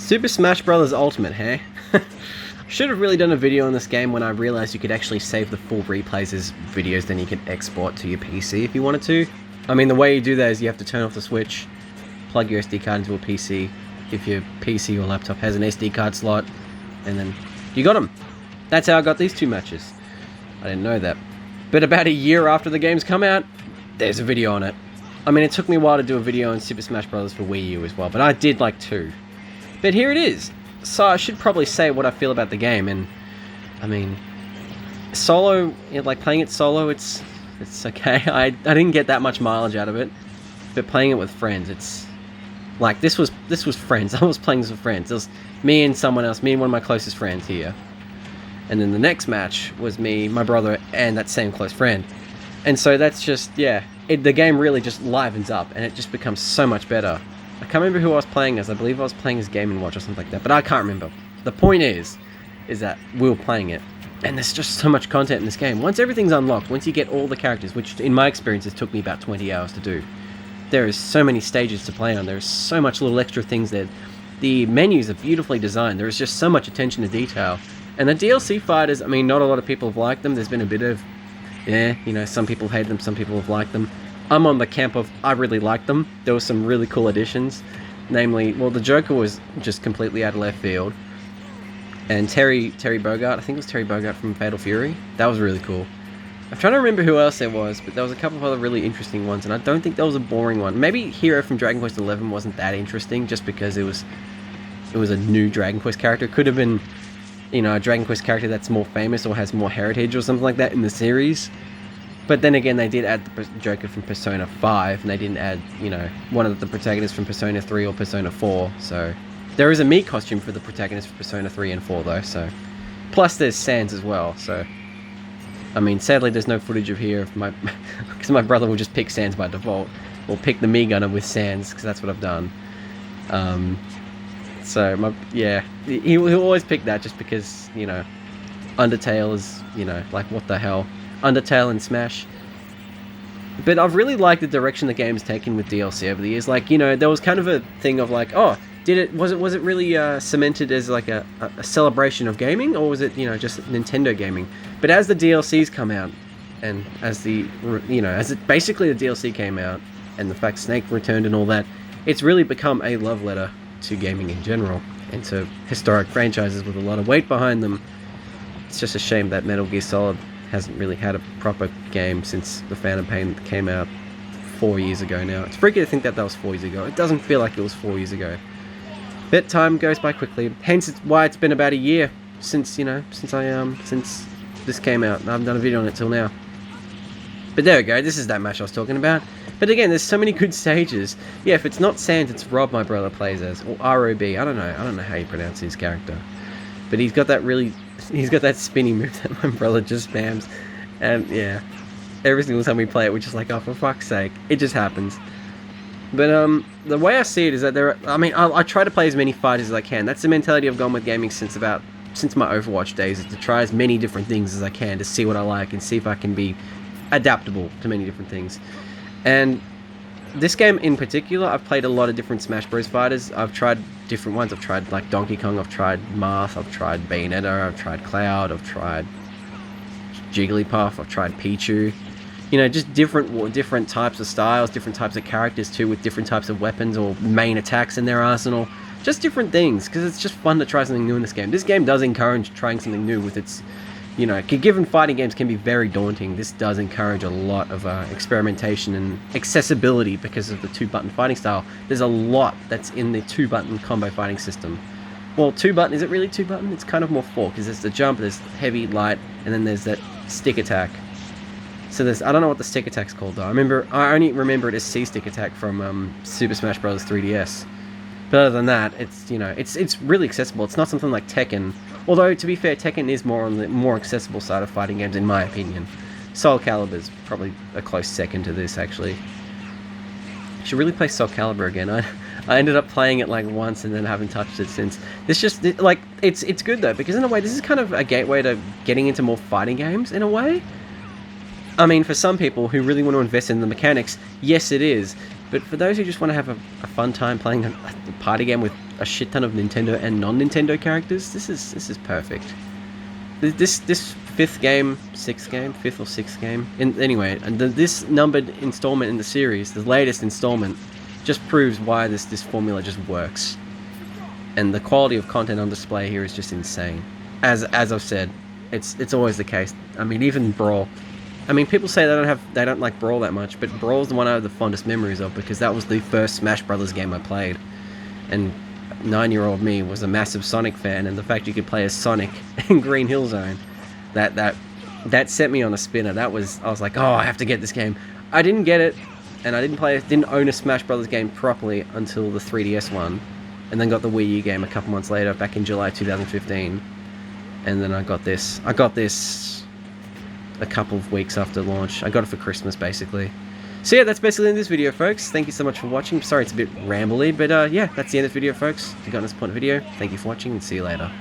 Super Smash Bros. Ultimate, hey? Should have really done a video on this game when I realized you could actually save the full replays as videos, then you could export to your PC if you wanted to. I mean, the way you do that is you have to turn off the Switch, plug your SD card into a PC, if your PC or laptop has an SD card slot, and then you got them. That's how I got these two matches. I didn't know that. But about a year after the game's come out, there's a video on it. I mean, it took me a while to do a video on Super Smash Bros. For Wii U as well, but I did like 2. But here it is. So I should probably say what I feel about the game, and I mean, solo, like playing it solo, it's okay. I didn't get that much mileage out of it, but playing it with friends, it's like this was friends. I was playing this with friends. It was me and someone else, me and one of my closest friends here, and then the next match was me, my brother, and that same close friend. And so that's just, yeah, the game really just livens up, and it just becomes so much better. I can't remember who I was playing as. I believe I was playing as Game & Watch or something like that, but I can't remember. The point is that we were playing it, and there's just so much content in this game. Once everything's unlocked, once you get all the characters, which in my experience it took me about 20 hours to do, there is so many stages to play on. There's so much little extra things there. The menus are beautifully designed. There is just so much attention to detail. And the DLC fighters, I mean, not a lot of people have liked them. There's been a bit of, yeah, you know, some people hate them, some people have liked them. I'm on the camp of, I really like them. There were some really cool additions. Namely, well, the Joker was just completely out of left field. And Terry Bogard, I think it was Terry Bogard from Fatal Fury. That was really cool. I'm trying to remember who else there was, but there was a couple of other really interesting ones, and I don't think there was a boring one. Maybe Hero from Dragon Quest XI wasn't that interesting, just because it was a new Dragon Quest character. It could have been, you know, a Dragon Quest character that's more famous or has more heritage or something like that in the series. But then again, they did add the Joker from Persona 5, and they didn't add, you know, one of the protagonists from Persona 3 or Persona 4, so... There is a Mii costume for the protagonist for Persona 3 and 4, though, so... Plus there's Sans as well, so... I mean, sadly there's no footage of here, because my brother will just pick Sans by default, or pick the Mii Gunner with Sans, because that's what I've done. So, yeah, he'll always pick that just because, you know, Undertale is, you know, like, what the hell... Undertale and Smash. But I've really liked the direction the game's taken with DLC over the years. Like, you know, there was kind of a thing of like, oh, was it really cemented as like a celebration of gaming, or was it, you know, just Nintendo gaming? But as the DLCs come out, and as basically the DLC came out, and the fact Snake returned and all that, it's really become a love letter to gaming in general, and to historic franchises with a lot of weight behind them. It's just a shame that Metal Gear Solid hasn't really had a proper game since the Phantom Pain came out 4 years ago now. It's freaky to think that was 4 years ago. It doesn't feel like it was 4 years ago. But time goes by quickly. Hence it's why it's been about a year since, you know, since this came out. I haven't done a video on it till now. But there we go. This is that match I was talking about. But again, there's so many good stages. Yeah, if it's not Sans, it's Rob, my brother plays as, or R-O-B. I don't know how you pronounce his character. But he's got that spinning move that my brother just spams, and yeah, every single time we play it, we're just like, oh, for fuck's sake, it just happens. But the way I see it is that I try to play as many fighters as I can. That's the mentality I've gone with gaming since my Overwatch days, is to try as many different things as I can to see what I like and see if I can be adaptable to many different things. And this game in particular, I've played a lot of different Smash Bros. Fighters. I've tried different ones. I've tried like Donkey Kong, I've tried Marth, I've tried Bayonetta, I've tried Cloud, I've tried Jigglypuff, I've tried Pichu. You know, just different types of styles, different types of characters too, with different types of weapons or main attacks in their arsenal. Just different things, because it's just fun to try something new in this game. This game does encourage trying something new with its... You know, given fighting games can be very daunting, this does encourage a lot of experimentation and accessibility because of the 2-button fighting style. There's a lot that's in the 2-button combo fighting system. Well, 2-button, is it really 2-button? It's kind of more 4, because there's the jump, there's heavy, light, and then there's that stick attack. So there's, I don't know what the stick attack's called though. I only remember it as C-stick attack from Super Smash Bros. 3DS. But other than that, it's, you know, it's really accessible. It's not something like Tekken. Although, to be fair, Tekken is more on the more accessible side of fighting games, in my opinion. Soul Calibur's probably a close second to this, actually. I should really play Soul Calibur again. I ended up playing it like once and then haven't touched it since. It's good though, because in a way, this is kind of a gateway to getting into more fighting games, in a way. I mean, for some people who really want to invest in the mechanics, yes, it is. But for those who just want to have a fun time playing a party game with a shit ton of Nintendo and non-Nintendo characters. This is perfect. This fifth or sixth game. Anyway, and this numbered installment in the series, the latest installment, just proves why this formula just works. And the quality of content on display here is just insane. As I've said, it's always the case. I mean, even Brawl. I mean, people say they don't like Brawl that much, but Brawl's the one I have the fondest memories of because that was the first Smash Brothers game I played, and 9-year-old me was a massive Sonic fan, and the fact you could play as Sonic in Green Hill Zone, that set me on a spinner. I was like, oh, I have to get this game. I didn't get it, and I didn't own a Smash Brothers game properly until the 3DS one, and then got the Wii U game a couple months later, back in July 2015, and then I got this a couple of weeks after launch. I got it for Christmas, basically. So yeah, that's basically the end of this video, folks. Thank you so much for watching. Sorry it's a bit rambly, but yeah, that's the end of this video, folks. If you got this point of the video, thank you for watching, and see you later.